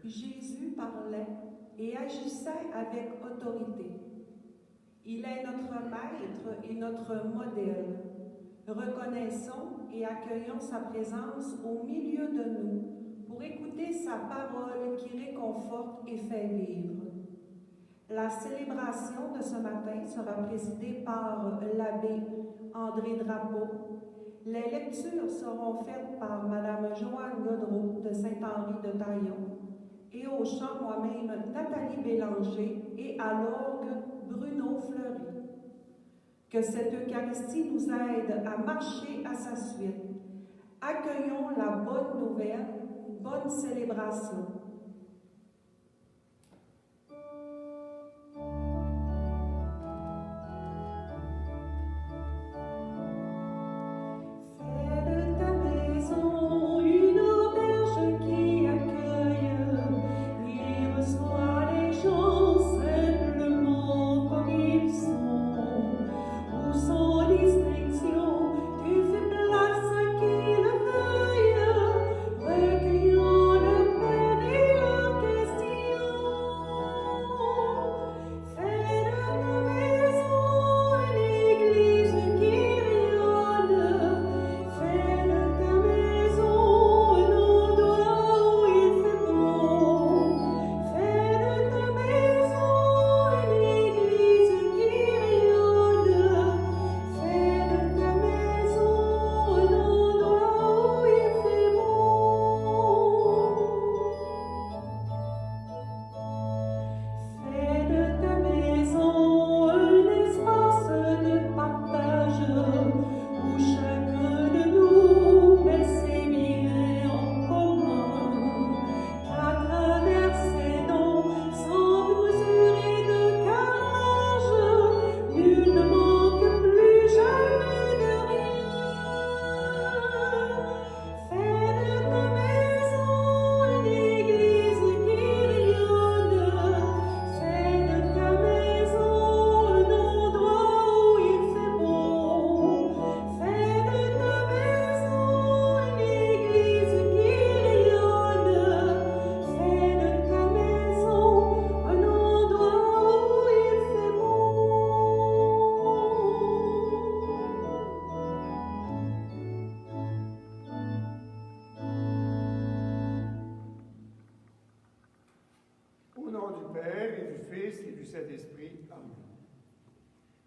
Jésus parlait et agissait avec autorité. Il est notre maître et notre modèle. Reconnaissons et accueillons sa présence au milieu de nous pour écouter sa parole qui réconforte et fait vivre. La célébration de ce matin sera présidée par l'abbé André Drapeau. Les lectures seront faites par Mme Joanne Godreau de Saint-Henri de Taillon et au chant moi-même Nathalie Bélanger et à l'orgue Bruno Fleury. Que cette Eucharistie nous aide à marcher à sa suite. Accueillons la bonne nouvelle, bonne célébration.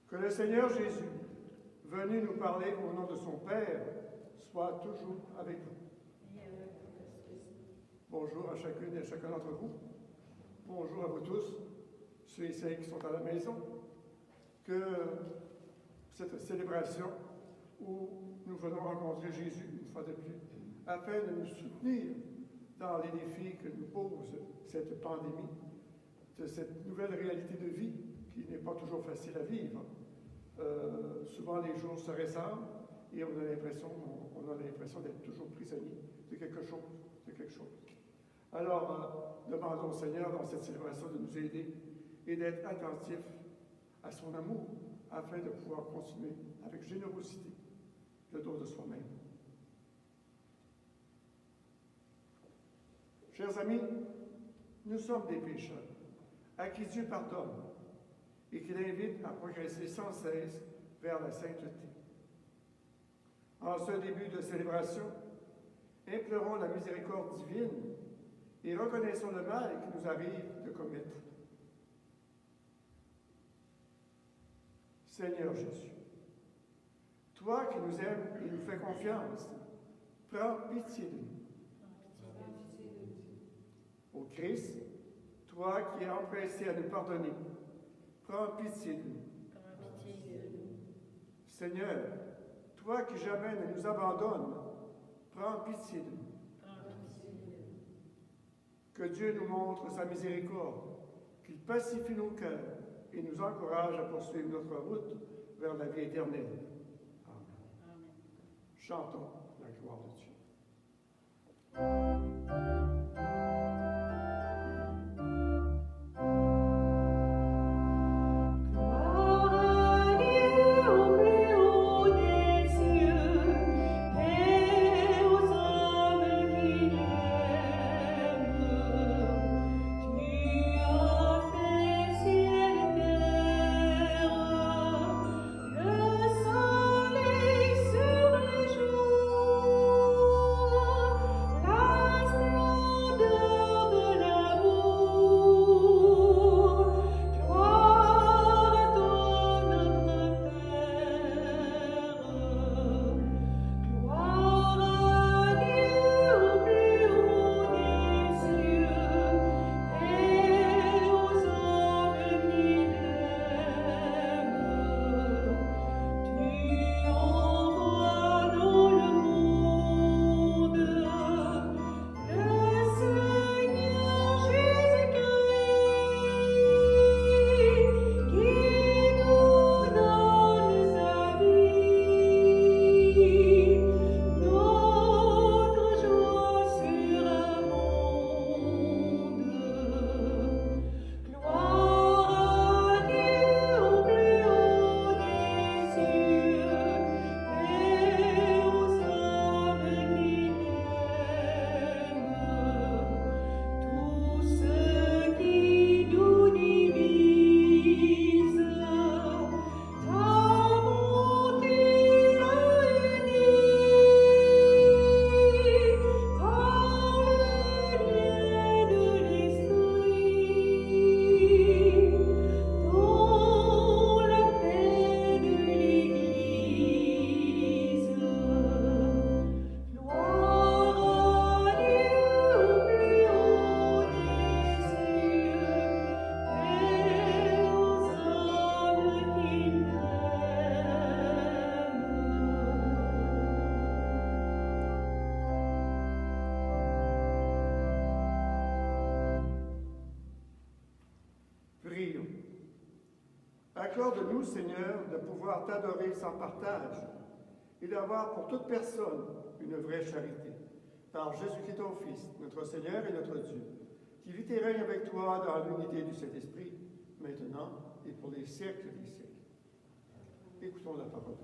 Que le Seigneur Jésus, venu nous parler au nom de son Père, soit toujours avec vous. Bonjour à chacune et à chacun d'entre vous. Bonjour à vous tous, ceux et celles qui sont à la maison. Que cette célébration où nous venons rencontrer Jésus une fois de plus, afin de nous soutenir dans les défis que nous pose cette pandémie, de cette nouvelle réalité de vie qui n'est pas toujours facile à vivre. Souvent les jours se ressemblent et on a l'impression d'être toujours prisonnier de quelque chose. Alors, demandons au Seigneur dans cette célébration de nous aider et d'être attentifs à son amour afin de pouvoir continuer avec générosité le don de soi-même. Chers amis, nous sommes des pécheurs à qui Dieu pardonne et qu'il invite à progresser sans cesse vers la sainteté. En ce début de célébration, implorons la miséricorde divine et reconnaissons le mal qui nous arrive de commettre. Seigneur Jésus, toi qui nous aimes et nous fais confiance, prends pitié de nous. Ô Christ, toi qui es empressé à nous pardonner, prends pitié de nous. Seigneur, toi qui jamais ne nous abandonnes, prends pitié de nous. Que Dieu nous montre sa miséricorde, qu'il pacifie nos cœurs et nous encourage à poursuivre notre route vers la vie éternelle. Amen. Chantons la gloire de Dieu. Paix aux hommes qui l'aiment. Accorde-nous, Seigneur, de pouvoir t'adorer sans partage et d'avoir pour toute personne une vraie charité. Par Jésus-Christ, ton Fils, notre Seigneur et notre Dieu, qui vit et règne avec toi dans l'unité du Saint-Esprit, maintenant et pour les siècles des siècles. Écoutons la parole de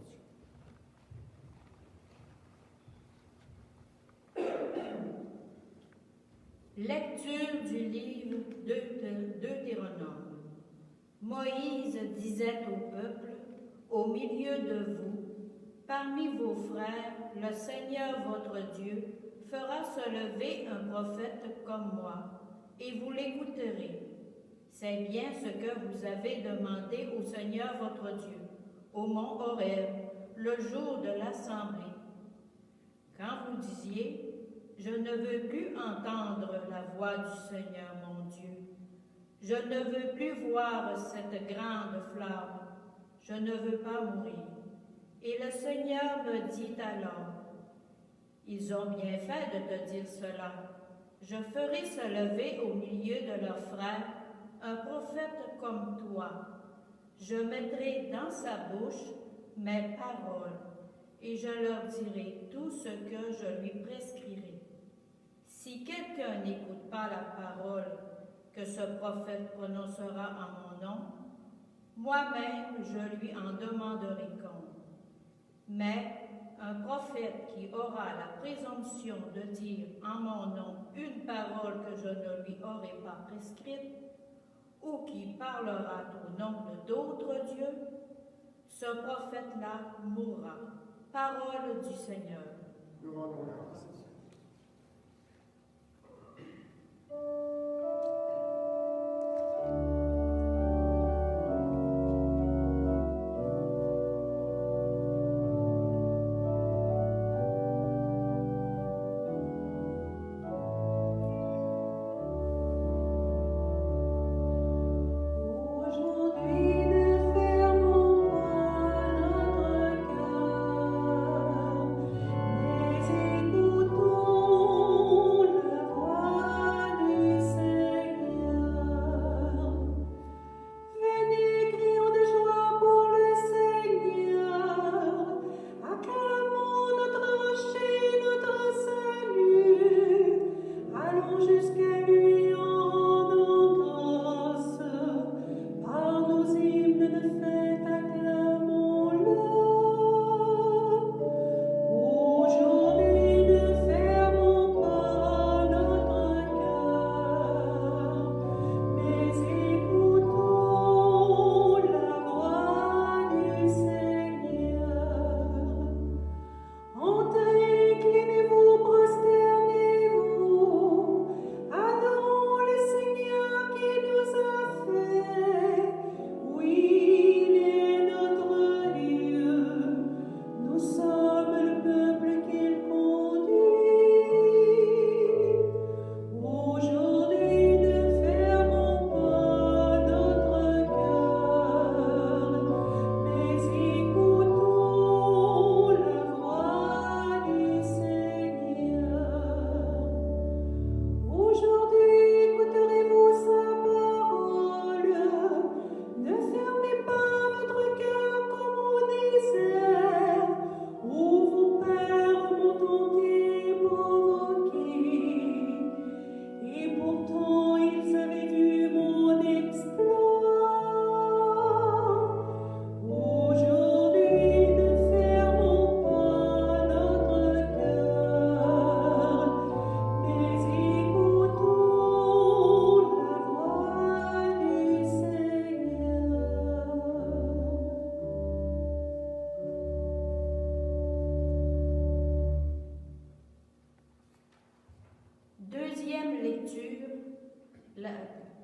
Dieu. Lecture du livre de Deutéronome. Moïse disait au peuple, au milieu de vous, parmi vos frères, le Seigneur votre Dieu fera se lever un prophète comme moi, et vous l'écouterez. C'est bien ce que vous avez demandé au Seigneur votre Dieu, au mont Horeb, le jour de l'assemblée. Quand vous disiez, je ne veux plus entendre la voix du Seigneur mon Dieu, je ne veux plus voir cette grande flamme, je ne veux pas mourir. Et le Seigneur me dit alors, ils ont bien fait de te dire cela. Je ferai se lever au milieu de leurs frères un prophète comme toi. Je mettrai dans sa bouche mes paroles et je leur dirai tout ce que je lui prescrirai. Si quelqu'un n'écoute pas la parole que ce prophète prononcera en mon nom, moi-même je lui en demanderai compte. Mais un prophète qui aura la présomption de dire en mon nom une parole que je ne lui aurai pas prescrite, ou qui parlera au nom de d'autres dieux, ce prophète-là mourra. Parole du Seigneur. Nous rendons grâce.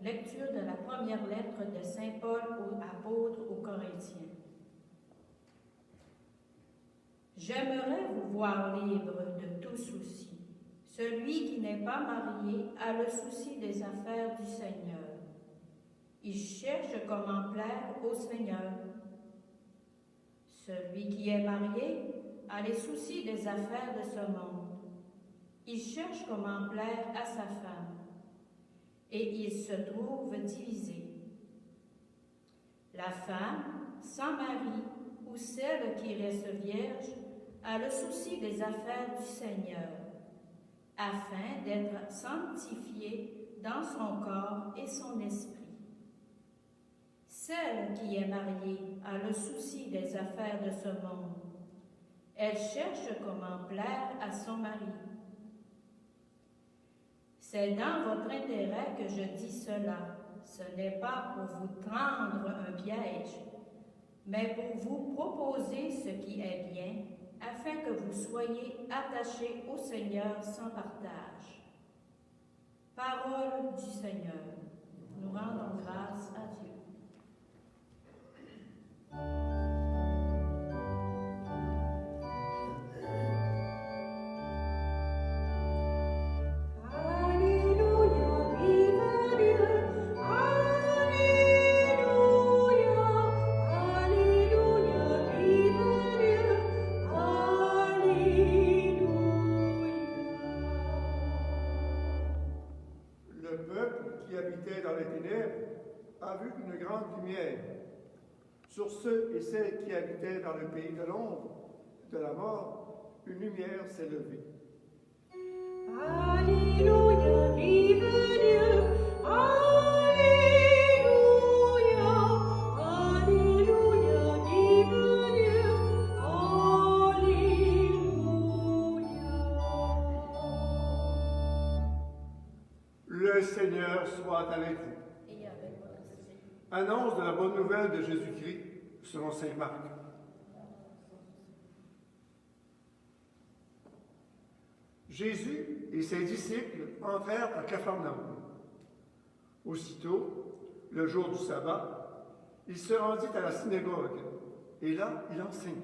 Lecture de la première lettre de Saint Paul, apôtre aux Corinthiens. J'aimerais vous voir libre de tout souci. Celui qui n'est pas marié a le souci des affaires du Seigneur. Il cherche comment plaire au Seigneur. Celui qui est marié a les soucis des affaires de ce monde. Il cherche comment plaire à sa femme. Et il se trouve divisé. La femme sans mari ou celle qui reste vierge a le souci des affaires du Seigneur, afin d'être sanctifiée dans son corps et son esprit. Celle qui est mariée a le souci des affaires de ce monde. Elle cherche comment plaire à son mari. C'est dans votre intérêt que je dis cela. Ce n'est pas pour vous tendre un piège, mais pour vous proposer ce qui est bien, afin que vous soyez attachés au Seigneur sans partage. Parole du Seigneur. Nous rendons grâce à Dieu. A vu une grande lumière. Sur ceux et celles qui habitaient dans le pays de l'ombre, de la mort, une lumière s'est levée. Alléluia, vive Dieu! Alléluia, Alléluia, vive Dieu! Alléluia. Le Seigneur soit avec vous. Annonce de la bonne nouvelle de Jésus-Christ selon saint Marc. Jésus et ses disciples entrèrent à Capharnaüm. Aussitôt, le jour du sabbat, il se rendit à la synagogue, et là, il enseignait.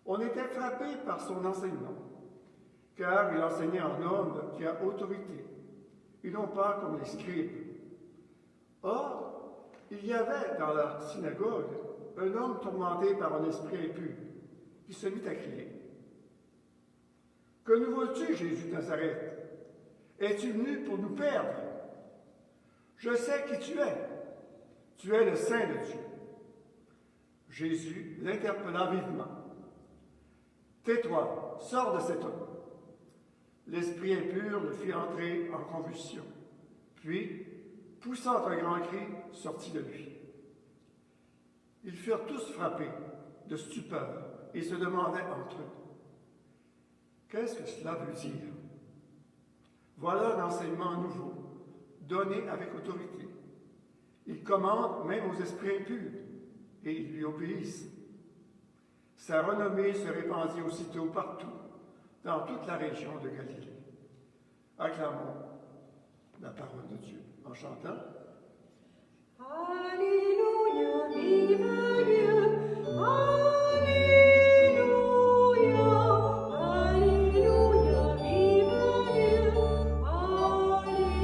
On était frappé par son enseignement, car il enseignait en homme qui a autorité, et non pas comme les scribes. Or, il y avait dans la synagogue un homme tourmenté par un esprit impur, qui se mit à crier. « Que nous veux-tu, Jésus de Nazareth? Es-tu venu pour nous perdre? Je sais qui tu es. Tu es le Saint de Dieu. » Jésus l'interpella vivement. « Tais-toi, sors de cet homme. » L'esprit impur le fit entrer en convulsion. Puis, poussant un grand cri, sortit de lui. Ils furent tous frappés de stupeur et se demandaient entre eux: qu'est-ce que cela veut dire? Voilà un enseignement nouveau, donné avec autorité. Il commande même aux esprits impurs, et ils lui obéissent. Sa renommée se répandit aussitôt partout, dans toute la région de Galilée. Acclamons la parole de Dieu en chantant. Alléluia, vive Dieu! Alléluia, Alléluia, vive Dieu! Alléluia.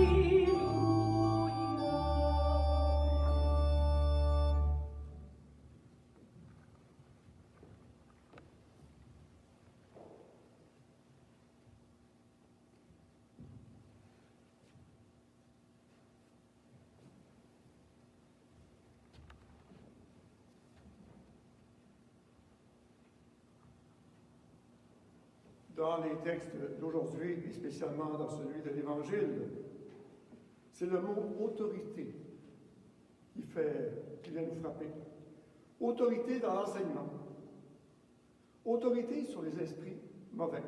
Dans les textes d'aujourd'hui, et spécialement dans celui de l'Évangile, c'est le mot autorité qui vient nous frapper. Autorité dans l'enseignement. Autorité sur les esprits mauvais.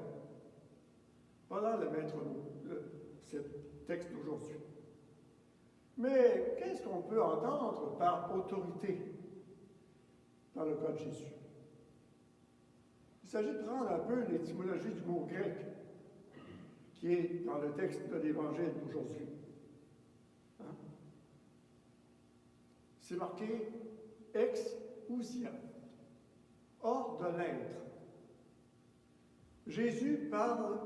Voilà le maître mot de ce texte d'aujourd'hui. Mais qu'est-ce qu'on peut entendre par autorité dans le cas de Jésus? Il s'agit de prendre un peu l'étymologie du mot grec qui est dans le texte de l'Évangile d'aujourd'hui. Hein? C'est marqué ex-ousia, hors de l'être. Jésus parle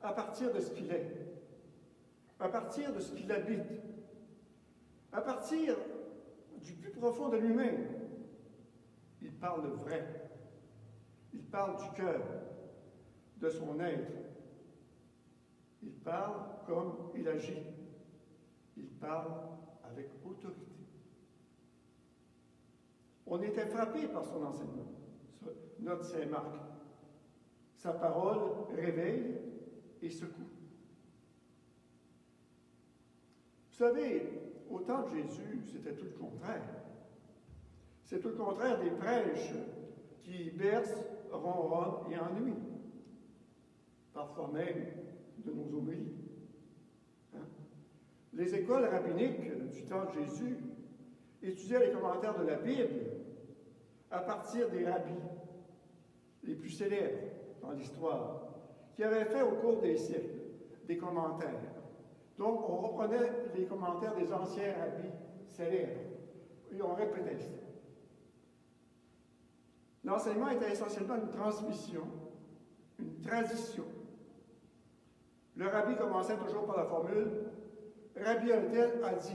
à partir de ce qu'il est, à partir de ce qu'il habite, à partir du plus profond de lui-même. Il parle le vrai. Il parle du cœur, de son être. Il parle comme il agit. Il parle avec autorité. On était frappé par son enseignement, notre Saint Marc. Sa parole réveille et secoue. Vous savez, au temps de Jésus, c'était tout le contraire. C'est tout le contraire des prêches qui bercent, ronronnent et ennuient. Parfois même de nos homélies. Hein? Les écoles rabbiniques du temps de Jésus étudiaient les commentaires de la Bible à partir des rabbis les plus célèbres dans l'histoire, qui avaient fait au cours des siècles des commentaires. Donc, on reprenait les commentaires des anciens rabbis célèbres et on répétait ça. L'enseignement était essentiellement une transmission, une tradition. Le rabbi commençait toujours par la formule « Rabbi un-tel a dit ».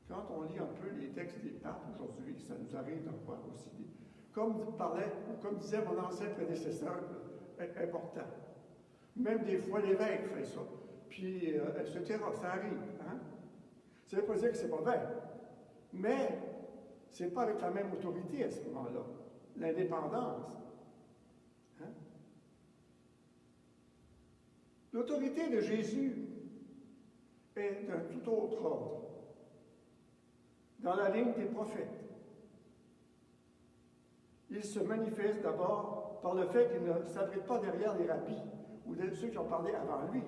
Quand on lit un peu les textes des papes aujourd'hui, ça nous arrive d'en voir aussi des... Comme disait mon ancien prédécesseur, important. Même des fois, l'évêque fait ça. Puis, etc., ça arrive. Hein? Ça ne veut pas dire que c'est mauvais. Mais, ce n'est pas avec la même autorité à ce moment-là. L'indépendance. Hein? L'autorité de Jésus est d'un tout autre ordre. Dans la ligne des prophètes. Il se manifeste d'abord par le fait qu'il ne s'abrite pas derrière les rabbis ou ceux qui ont parlé avant lui.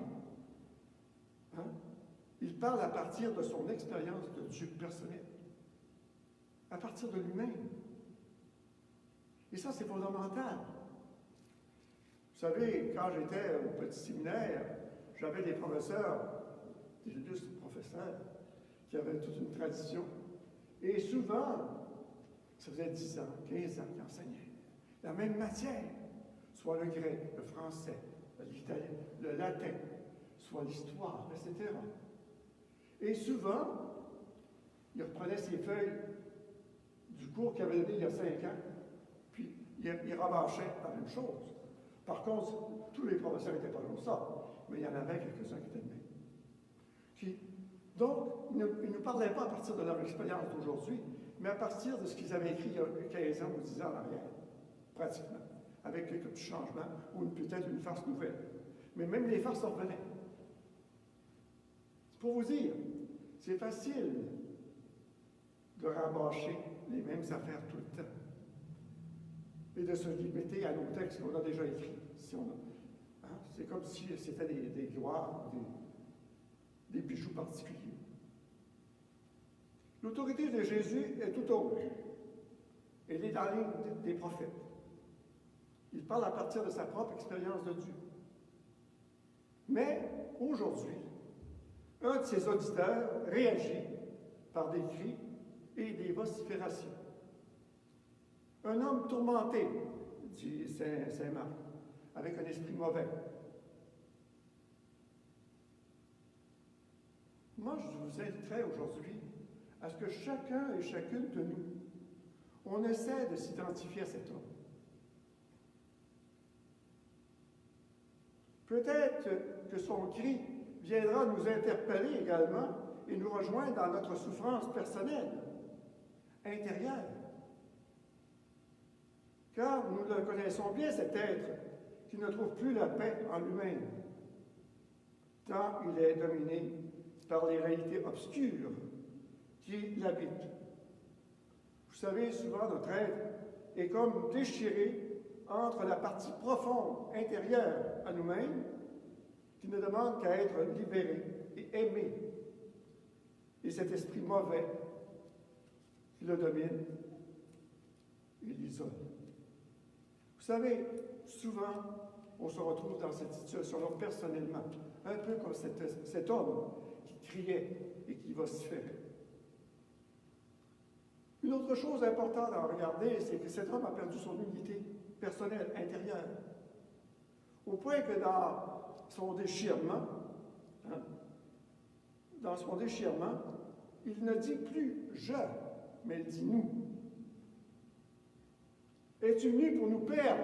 Hein? Il parle à partir de son expérience de Dieu personnel, à partir de lui-même. Et ça, c'est fondamental. Vous savez, quand j'étais au petit séminaire, j'avais des professeurs, des illustres professeurs, qui avaient toute une tradition. Et souvent, ça faisait 10 ans, 15 ans qu'ils enseignaient la même matière, soit le grec, le français, l'italien, le latin, soit l'histoire, etc. Et souvent, ils reprenaient ces feuilles du cours qu'ils avaient donné il y a 5 ans, puis ils rabâchaient la même chose. Par contre, tous les professeurs n'étaient pas comme ça, mais il y en avait quelques-uns qui étaient de même. Donc, ils ne parlaient pas à partir de leur expérience d'aujourd'hui, mais à partir de ce qu'ils avaient écrit il y a 15 ans ou 10 ans en arrière, pratiquement, avec quelques petits changements ou peut-être une farce nouvelle. Mais même les farces revenaient. C'est pour vous dire, c'est facile de rabâcher les mêmes affaires tout le temps et de se limiter à nos textes qu'on a déjà écrits. C'est comme si c'était des gloires, des bijoux particuliers. L'autorité de Jésus est tout autre. Elle est dans la ligne des prophètes. Il parle à partir de sa propre expérience de Dieu. Mais aujourd'hui, un de ses auditeurs réagit par des cris et des vociférations. Un homme tourmenté, dit Saint Marc, avec un esprit mauvais. Moi, je vous inviterais aujourd'hui à ce que chacun et chacune de nous, on essaie de s'identifier à cet homme. Peut-être que son cri viendra nous interpeller également et nous rejoindre dans notre souffrance personnelle, intérieure. Car nous le connaissons bien, cet être qui ne trouve plus la paix en lui-même, tant il est dominé par les réalités obscures qui l'habitent. Vous savez, souvent notre être est comme déchiré entre la partie profonde, intérieure à nous-mêmes, qui ne demande qu'à être libéré et aimé, et cet esprit mauvais qui le domine et l'isole. Vous savez, souvent, on se retrouve dans cette situation-là personnellement, un peu comme cet homme qui criait et qui vociférait. Une autre chose importante à regarder, c'est que cet homme a perdu son unité personnelle, intérieure, au point que dans son déchirement, il ne dit plus « je », mais il dit « nous ». Es-tu venu pour nous perdre?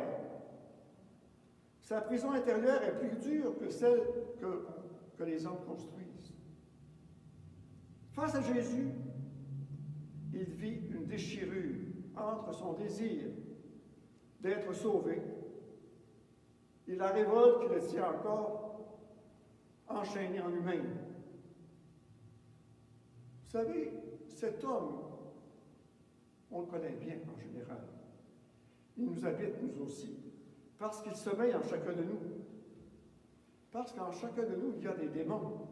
Sa prison intérieure est plus dure que celle que les hommes construisent. Face à Jésus, il vit une déchirure entre son désir d'être sauvé et la révolte qui le tient encore enchaîné en lui-même. Vous savez, cet homme, on le connaît bien en général. Il nous habite, nous aussi, parce qu'il sommeille en chacun de nous. Parce qu'en chacun de nous, il y a des démons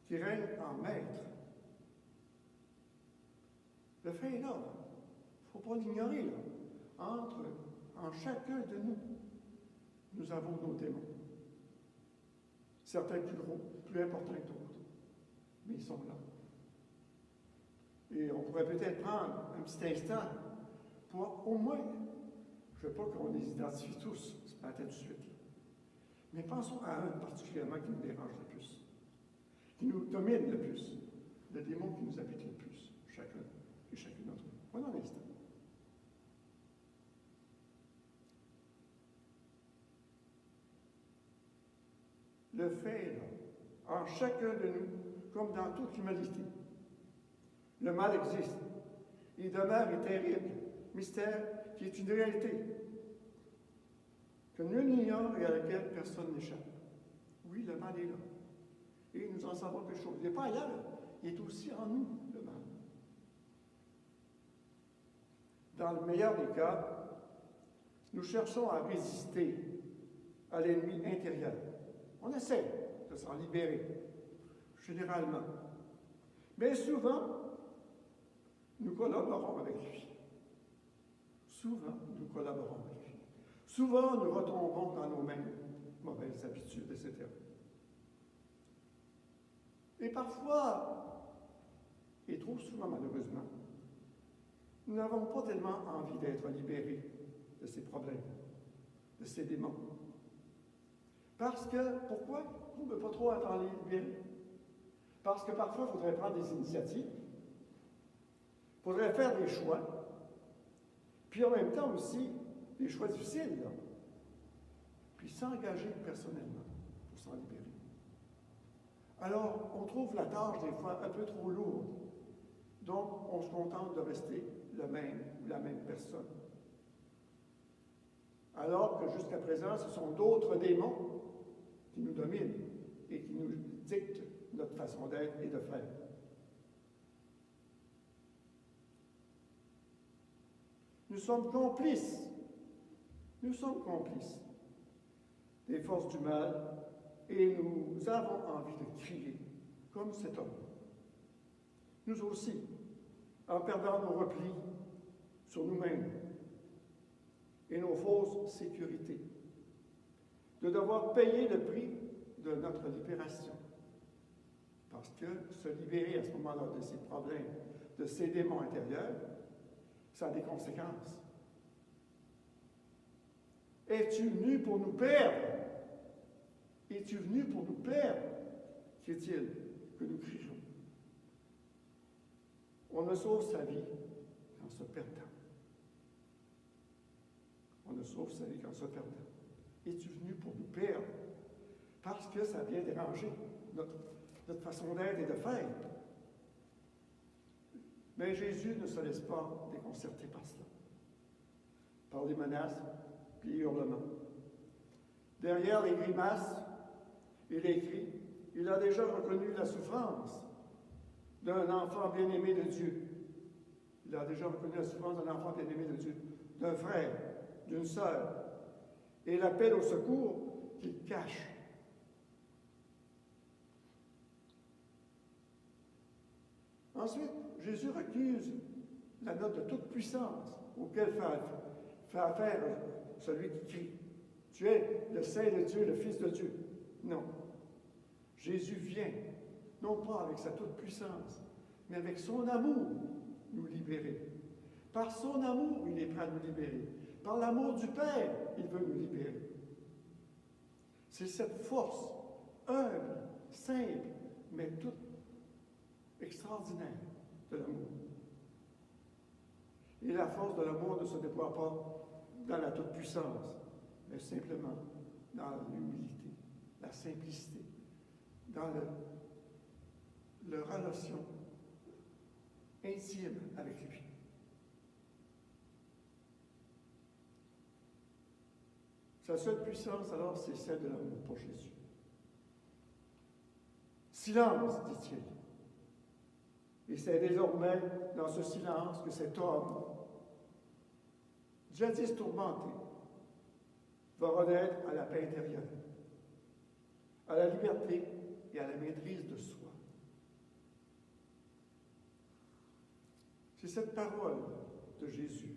qui règnent en maître. Le fait est là. Il ne faut pas l'ignorer, là. En chacun de nous, nous avons nos démons. Certains plus gros, plus importants que d'autres. Mais ils sont là. Et on pourrait peut-être prendre un petit instant pour au moins, je ne veux pas qu'on les identifie tous ce matin tout de suite, mais pensons à un particulièrement qui nous dérange le plus, qui nous domine le plus, le démon qui nous habite le plus, chacun et chacune d'entre nous. Prenons un instant. Le fait est là, en chacun de nous, comme dans toute l'humanité. Le mal existe. Il demeure et terrible, mystère qui est une réalité, que nul n'ignore et à laquelle personne n'échappe. Oui, le mal est là. Et nous en savons quelque chose. Il n'est pas ailleurs, il est aussi en nous, le mal. Dans le meilleur des cas, nous cherchons à résister à l'ennemi intérieur. On essaie de s'en libérer, généralement. Mais souvent, nous collaborons avec lui. Souvent, nous collaborons avec lui. Souvent, nous retombons dans nos mêmes mauvaises habitudes, etc. Et parfois, et trop souvent malheureusement, nous n'avons pas tellement envie d'être libérés de ces problèmes, de ces démons. Parce que, pourquoi? On ne veut pas trop être libérés. Parce que parfois, il faudrait prendre des initiatives. Il faudrait faire des choix, puis en même temps aussi, des choix difficiles, là. Puis s'engager personnellement pour s'en libérer. Alors, on trouve la tâche des fois un peu trop lourde, donc on se contente de rester le même ou la même personne. Alors que jusqu'à présent, ce sont d'autres démons qui nous dominent et qui nous dictent notre façon d'être et de faire. Nous sommes complices des forces du mal et nous avons envie de crier comme cet homme. Nous aussi, en perdant nos replis sur nous-mêmes et nos fausses sécurités, de devoir payer le prix de notre libération. Parce que se libérer à ce moment-là de ces problèmes, de ces démons intérieurs, ça a des conséquences. Es-tu venu pour nous perdre? Es-tu venu pour nous perdre? Qu'est-il que nous crions? On ne sauve sa vie qu'en se perdant. On ne sauve sa vie qu'en se perdant. Es-tu venu pour nous perdre? Parce que ça vient déranger notre façon d'être et de faire. Mais Jésus ne se laisse pas déconcerter par cela, par les menaces et les hurlements. Derrière les grimaces et les cris, il a déjà reconnu la souffrance d'un enfant bien-aimé de Dieu. Il a déjà reconnu la souffrance d'un enfant bien-aimé de Dieu, d'un frère, d'une sœur, et l'appel au secours qu'il cache. Ensuite, Jésus recuse la note de toute puissance auquel fait affaire celui qui crie. Tu es le Saint de Dieu, le Fils de Dieu. Non. Jésus vient, non pas avec sa toute puissance, mais avec son amour, nous libérer. Par son amour, il est prêt à nous libérer. Par l'amour du Père, il veut nous libérer. C'est cette force humble, simple, mais toute extraordinaire de l'amour. Et la force de l'amour ne se déploie pas dans la toute-puissance, mais simplement dans l'humilité, la simplicité, dans la relation intime avec lui. Sa seule puissance, alors, c'est celle de l'amour pour Jésus. Silence, dit-il. Et c'est désormais dans ce silence que cet homme, jadis tourmenté, va renaître à la paix intérieure, à la liberté et à la maîtrise de soi. C'est cette parole de Jésus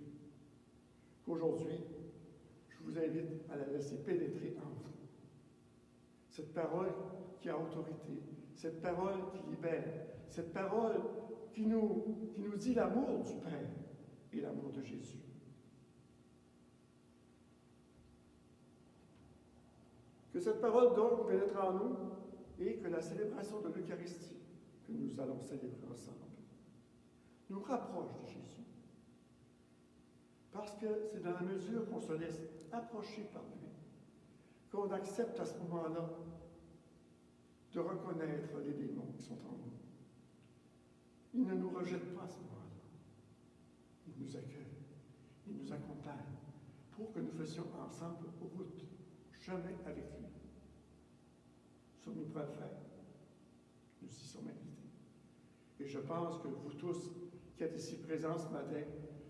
qu'aujourd'hui, je vous invite à la laisser pénétrer en vous. Cette parole qui a autorité, cette parole qui libère, cette parole qui nous dit l'amour du Père et l'amour de Jésus. Que cette parole donc pénètre en nous et que la célébration de l'Eucharistie que nous allons célébrer ensemble nous rapproche de Jésus. Parce que c'est dans la mesure qu'on se laisse approcher par lui qu'on accepte à ce moment-là de reconnaître les démons qui sont en nous. Il ne nous rejette pas à ce moment-là. Il nous accueille, il nous accompagne pour que nous fassions ensemble route, chemin avec lui. Sommes-nous prêts à le faire? Nous y sommes invités. Et je pense que vous tous qui êtes ici présents ce matin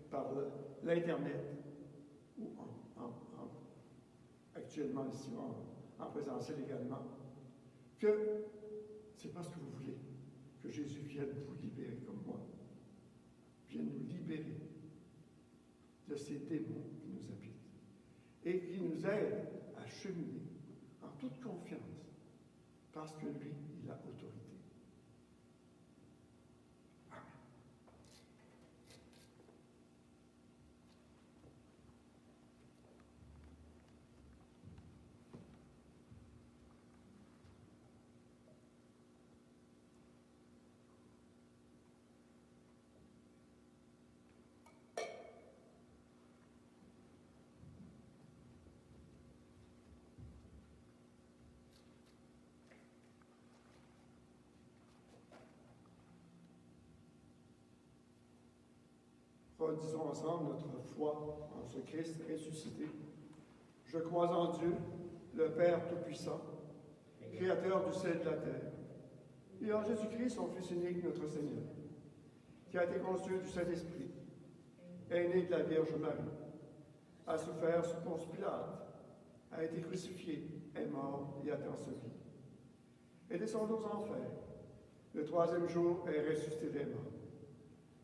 par l'Internet ou actuellement ici en présentiel également, que c'est parce que vous voulez que Jésus vienne vous libérer comme moi, vienne nous libérer de ces démons qui nous habitent et qui nous aident à cheminer en toute confiance parce que lui, il a autorité. Amen. Disons ensemble notre foi en ce Christ ressuscité. Je crois en Dieu, le Père Tout-Puissant, Créateur du ciel et de la terre, et en Jésus-Christ, son Fils unique, notre Seigneur, qui a été conçu du Saint-Esprit, est né de la Vierge Marie, a souffert sous Ponce Pilate, a été crucifié, est mort et a été enseveli, est descendu aux enfers. Le troisième jour est ressuscité des morts,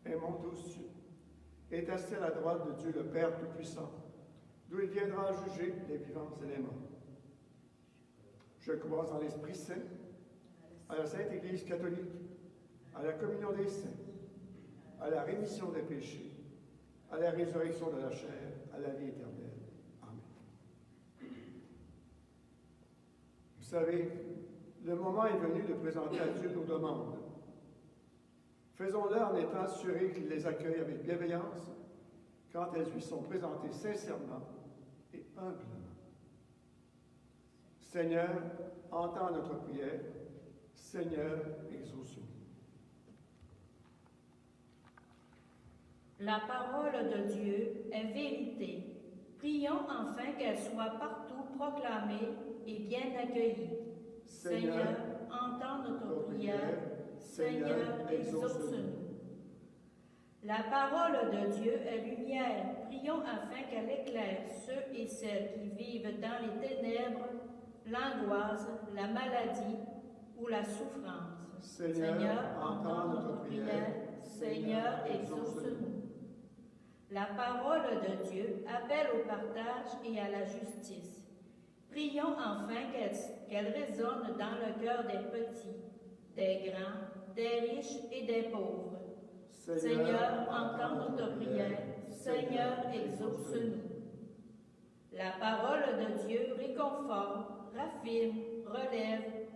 est monté aux cieux, est assis à la droite de Dieu le Père Tout-Puissant, d'où il viendra juger les vivants et les morts. Je crois en l'Esprit Saint, à la Sainte Église catholique, à la communion des saints, à la rémission des péchés, à la résurrection de la chair, à la vie éternelle. Amen. Vous savez, le moment est venu de présenter à Dieu nos demandes. Faisons-le en étant assurés qu'il les accueille avec bienveillance quand elles lui sont présentées sincèrement et humblement. Seigneur, entends notre prière. Seigneur, exauce-nous. La parole de Dieu est vérité. Prions enfin qu'elle soit partout proclamée et bien accueillie. Seigneur, entends notre prière. Seigneur, exauce-nous. La parole de Dieu est lumière. Prions afin qu'elle éclaire ceux et celles qui vivent dans les ténèbres, l'angoisse, la maladie ou la souffrance. Seigneur, entends notre prière. Seigneur, exauce-nous. La parole de Dieu appelle au partage et à la justice. Prions enfin qu'elle résonne dans le cœur des petits, des grands, des riches et des pauvres. Seigneur, entends notre prière. Seigneur, exauce-nous. La parole de Dieu réconforte, raffirme, relève,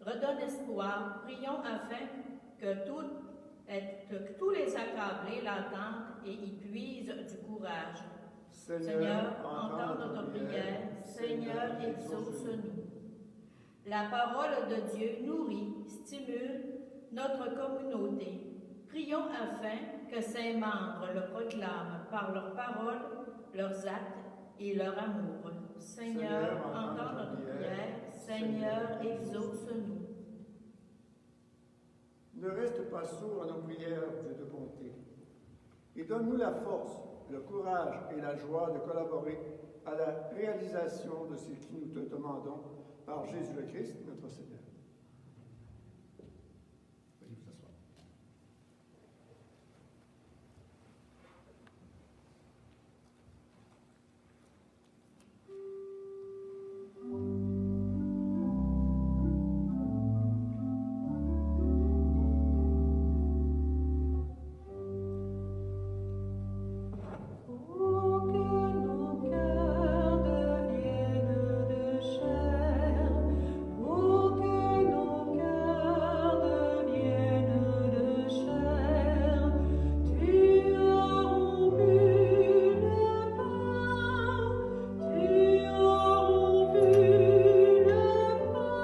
redonne espoir. Prions afin que tous les accablés l'attendent et y puisent du courage. Seigneur, entends notre prière. Seigneur, exauce-nous. La parole de Dieu nourrit, stimule notre communauté. Prions afin que ses membres le proclament par leurs paroles, leurs actes et leur amour. Seigneur, entends notre prière. Seigneur, exauce-nous. Ne reste pas sourd à nos prières, Dieu de bonté, et donne-nous la force, le courage et la joie de collaborer à la réalisation de ce que nous te demandons par Jésus le Christ, notre Seigneur. Veuillez vous asseoir. Pour que nos cœurs deviennent de chair, pour que nos cœurs deviennent de chair, tu as rompu le pain, tu as rompu le pain,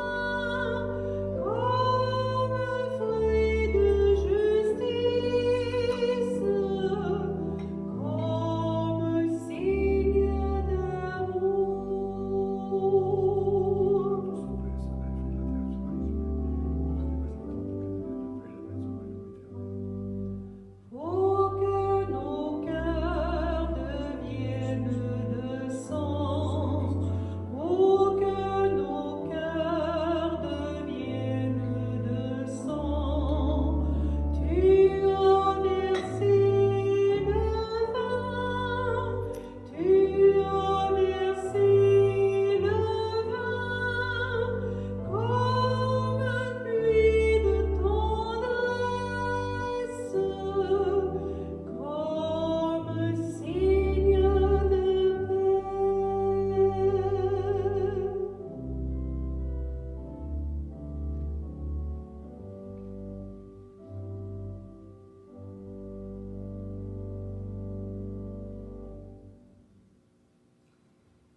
comme fruit de justice. Comme signe d'amour. Pour que nos cœurs deviennent de sang, pour que nos cœurs deviennent de sang, tu as versé le vin, tu as versé le vin, comme pluie de tendresse, comme signe de paix.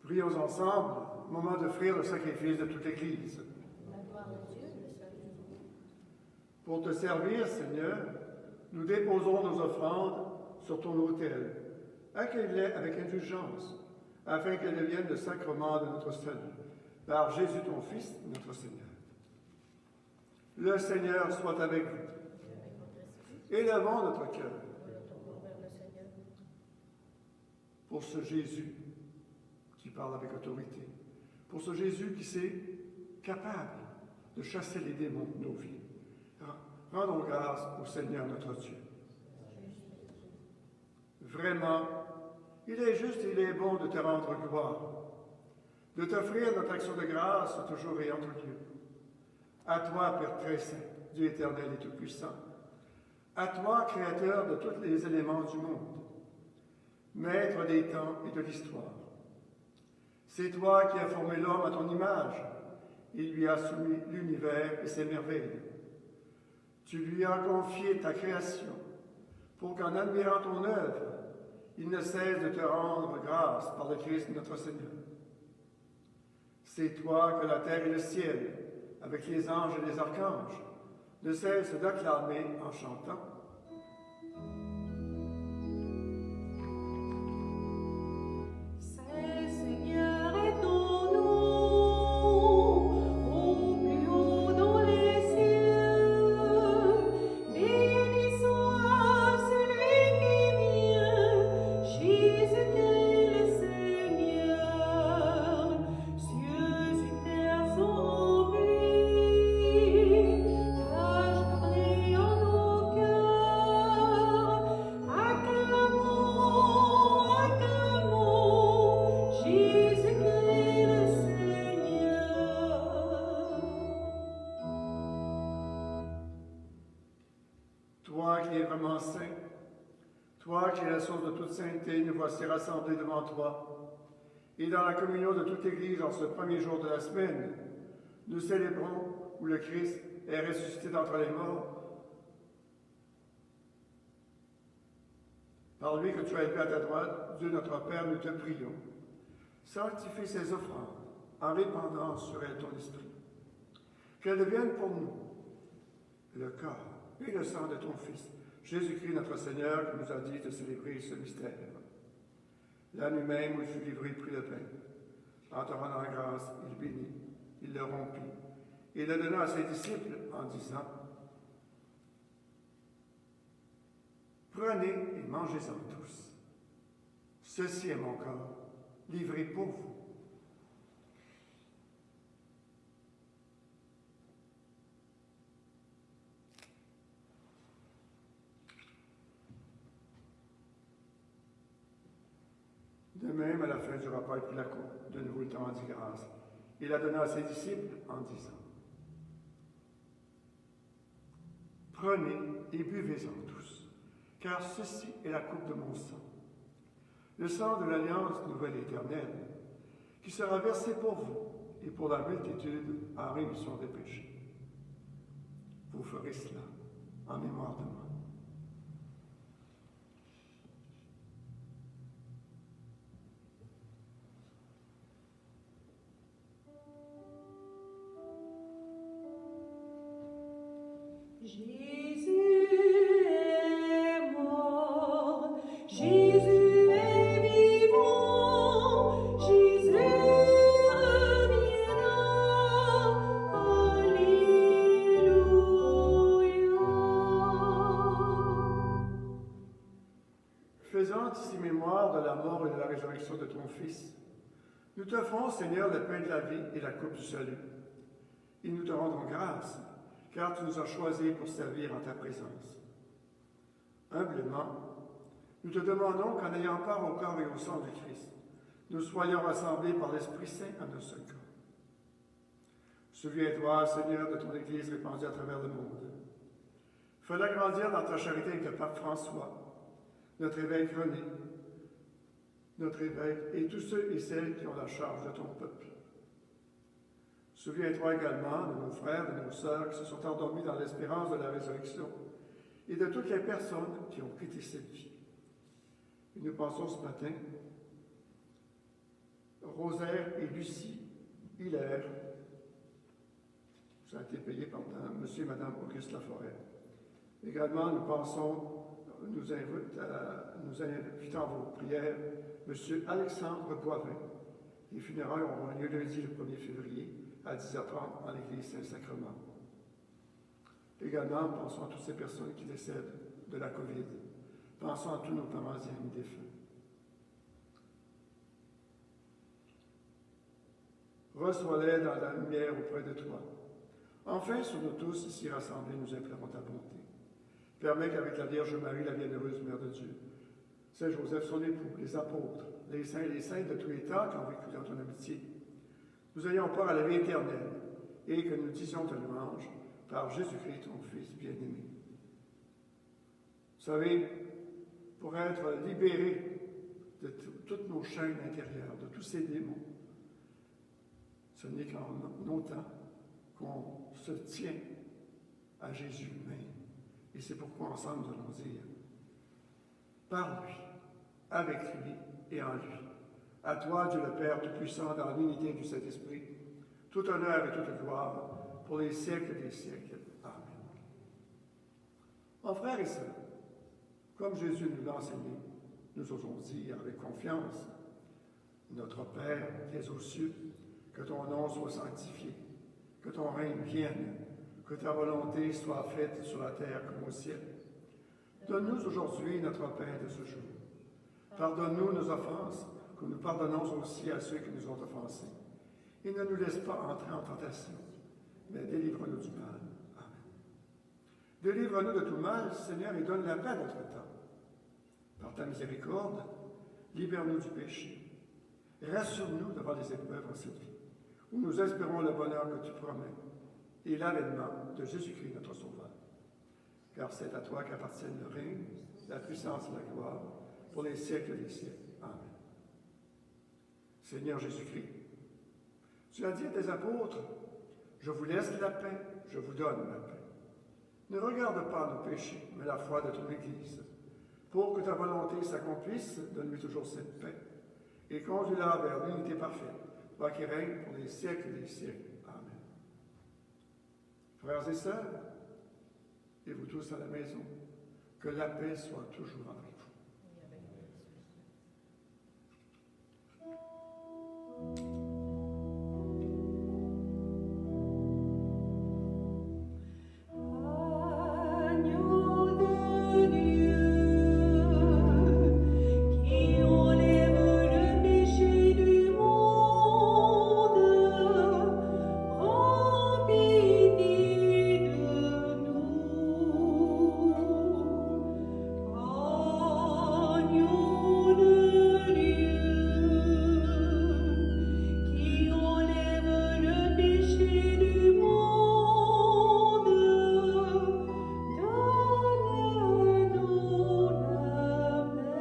Prions ensemble, moment d'offrir le sacrifice de toute l'Église. La gloire de Dieu, le salut du monde. Pour te servir, Seigneur, nous déposons nos offrandes sur ton autel. Accueille-les avec indulgence, afin qu'elles deviennent le sacrement de notre salut, par Jésus ton Fils, notre Seigneur. Le Seigneur soit avec vous. Avec votre esprit, Élevons notre cœur nous le tournons vers le Seigneur. pour ce Jésus qui parle avec autorité, pour ce Jésus qui s'est capable de chasser les démons de nos vies. Rendons grâce au Seigneur notre Dieu. Vraiment, il est juste et il est bon de te rendre gloire, de t'offrir notre action de grâce toujours et entre lieu. À toi, Père très saint, Dieu éternel et tout-puissant, à toi, Créateur de tous les éléments du monde, Maître des temps et de l'histoire. C'est toi qui as formé l'homme à ton image, il lui a soumis l'univers et ses merveilles. Tu lui as confié ta création, pour qu'en admirant ton œuvre, il ne cesse de te rendre grâce par le Christ notre Seigneur. C'est toi que la terre et le ciel, avec les anges et les archanges, ne cessent d'acclamer en chantant. C'est Seigneur est ton nom, au plus haut dans les cieux. Béni soit celui qui vient, Jésus-Christ le Seigneur. Cieux et terre sont remplis, ta joie brille en nos cœurs. Acclamons, acclamons, Jésus-Christ le Seigneur. Toi qui es vraiment saint, toi qui es la source de toute sainteté, nous voici rassemblés devant toi. Et dans la communion de toute l'Église, en ce premier jour de la semaine, nous célébrons où le Christ est ressuscité d'entre les morts. Par lui que tu as élevé à ta droite, Dieu notre Père, nous te prions. Sanctifie ces offrandes en répandant sur elles ton esprit. Qu'elles deviennent pour nous le corps et le sang de ton Fils, Jésus-Christ notre Seigneur qui nous a dit de célébrer ce mystère. La nuit même où il fut livré, il prit le pain. En te rendant grâce, il bénit, il le rompit, et le donna à ses disciples en disant, « Prenez et mangez-en tous. Ceci est mon corps, livré pour vous. » De même, à la fin du repas, il prit la coupe, de nouveau il te rendit grâce. Il la donna à ses disciples en disant, « Prenez et buvez-en tous, car ceci est la coupe de mon sang, le sang de l'alliance nouvelle et éternelle, qui sera versé pour vous et pour la multitude en rémission des péchés. Vous ferez cela en mémoire de moi. » Jésus est mort, Jésus est vivant, Jésus reviendra. Alléluia. Faisant ici mémoire de la mort et de la résurrection de ton Fils, nous t'offrons, Seigneur, le pain de la vie et la coupe du salut. Et nous te rendons grâce, car tu nous as choisis pour servir en ta présence. Humblement, nous te demandons qu'en ayant part au corps et au sang du Christ, nous soyons rassemblés par l'Esprit Saint à un seul corps. Souviens-toi, Seigneur, de ton Église répandue à travers le monde. Fais-la grandir dans ta charité avec le pape François, notre évêque René, notre évêque et tous ceux et celles qui ont la charge de ton peuple. Souviens-toi également de nos frères et de nos sœurs qui se sont endormis dans l'espérance de la résurrection et de toutes les personnes qui ont quitté cette vie. Et nous pensons ce matin, Rosaire et Lucie Hilaire, ça a été payé par monsieur et madame Auguste Laforêt. Également, nous pensons, nous invitons à vos prières, monsieur Alexandre Boivin. Les funérailles auront lieu lundi le 1er février à 10h30 en l'église Saint-Sacrement. Également, pensons à toutes ces personnes qui décèdent de la COVID. Pensons à tous nos parents et amis défunts. Reçois-les dans la lumière auprès de toi. Enfin, sur nous tous, ici rassemblés, nous implorons ta bonté. Permets qu'avec la Vierge Marie, la bienheureuse Mère de Dieu, Saint Joseph, son époux, les apôtres, les saints et les saintes de tous les temps qui ont vécu dans ton amitié, nous ayons part à la vie éternelle et que nous disions ta louange par Jésus-Christ, ton Fils bien-aimé. Vous savez, pour être libérés de toutes nos chaînes intérieures, de tous ces démons, ce n'est qu'en autant qu'on se tient à Jésus lui-même. Et c'est pourquoi ensemble nous allons dire, par lui, avec lui et en lui. À toi, Dieu le Père Tout-Puissant, dans l'unité du Saint-Esprit, tout honneur et toute gloire pour les siècles des siècles. Amen. Mes frères et sœurs, comme Jésus nous l'a enseigné, nous osons dire avec confiance, notre Père qui es aux cieux, que ton nom soit sanctifié, que ton règne vienne, que ta volonté soit faite sur la terre comme au ciel. Donne-nous aujourd'hui notre pain de ce jour. Pardonne-nous nos offenses, que nous pardonnons aussi à ceux qui nous ont offensés. Et ne nous laisse pas entrer en tentation, mais délivre-nous du mal. Amen. Délivre-nous de tout mal, Seigneur, et donne la paix à notre temps. Par ta miséricorde, libère-nous du péché. Rassure-nous devant les épreuves en cette vie, où nous espérons le bonheur que tu promets et l'avènement de Jésus-Christ, notre Sauveur. Car c'est à toi qu'appartiennent le règne, la puissance et la gloire, pour les siècles des siècles. Amen. Seigneur Jésus-Christ, tu as dit à tes apôtres, je vous laisse la paix, je vous donne la paix. Ne regarde pas nos péchés, mais la foi de ton Église. Pour que ta volonté s'accomplisse, donne-lui toujours cette paix, et conduis-la vers l'unité parfaite, toi qui règnes pour les siècles des siècles. Amen. Frères et sœurs, et vous tous à la maison, Que la paix soit toujours avec vous. Agneau de Dieu, qui enlève le péché du monde, prends pitié de nous. Agneau de Dieu, qui enlève le péché du monde, donne-nous la paix.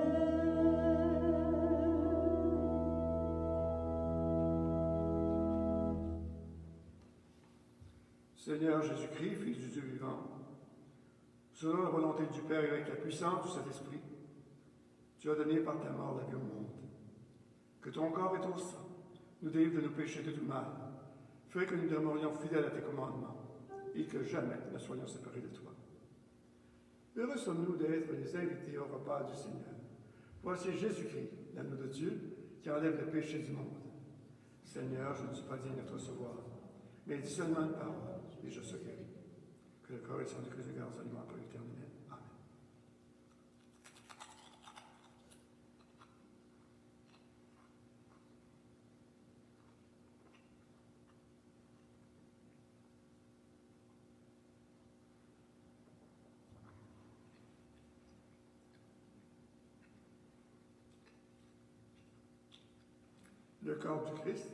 Seigneur Jésus-Christ, Fils du Dieu vivant, selon la volonté du Père et avec la puissance du Saint-Esprit, tu as donné par ta mort la vie au monde. Que ton corps et ton sang nous délivrent de nos péchés de tout mal, fais que nous demeurions fidèles à tes commandements et que jamais ne soyons séparés de toi. Heureux sommes-nous d'être les invités au repas du Seigneur. Voici Jésus-Christ, l'agneau de Dieu, qui enlève le péché du monde. Seigneur, je ne suis pas digne de te recevoir, mais dis seulement une parole, et je serai guéri. Que le corps et le sang de Christ nous gardent aliment pour l'éternel. Amen. Le corps du Christ.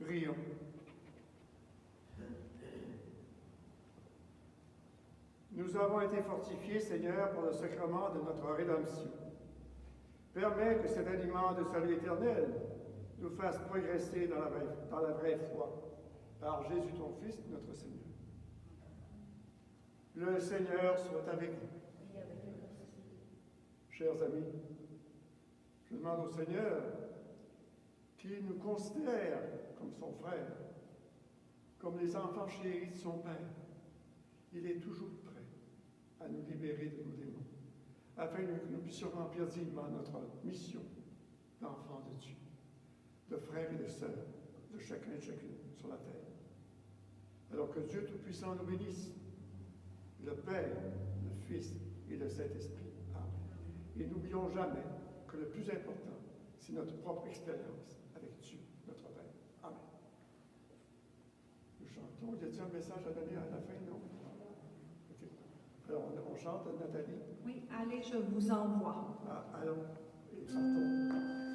Prions. Nous avons été fortifiés, Seigneur, pour le sacrement de notre rédemption. Permets que cet aliment de salut éternel nous fasse progresser dans la vraie foi, par Jésus ton Fils, notre Seigneur. Le Seigneur soit avec vous. Chers amis, je demande au Seigneur qu'il nous considère comme son frère, comme les enfants chéris de son Père. Il est toujours prêt à nous libérer de nos démons, afin que nous puissions remplir dignement notre mission d'enfants de Dieu, de frères et de sœurs, de chacun et de chacune sur la terre. Alors que Dieu Tout-Puissant nous bénisse, le Père, le Fils et le Saint-Esprit. Amen. Et n'oublions jamais que le plus important, c'est notre propre expérience avec Dieu, notre Père. Amen. Nous chantons. Y a-t-il un message à donner à la fin? Non? OK. Alors, on chante, Nathalie? Oui, allez, je vous envoie. Ah, allons, et partons.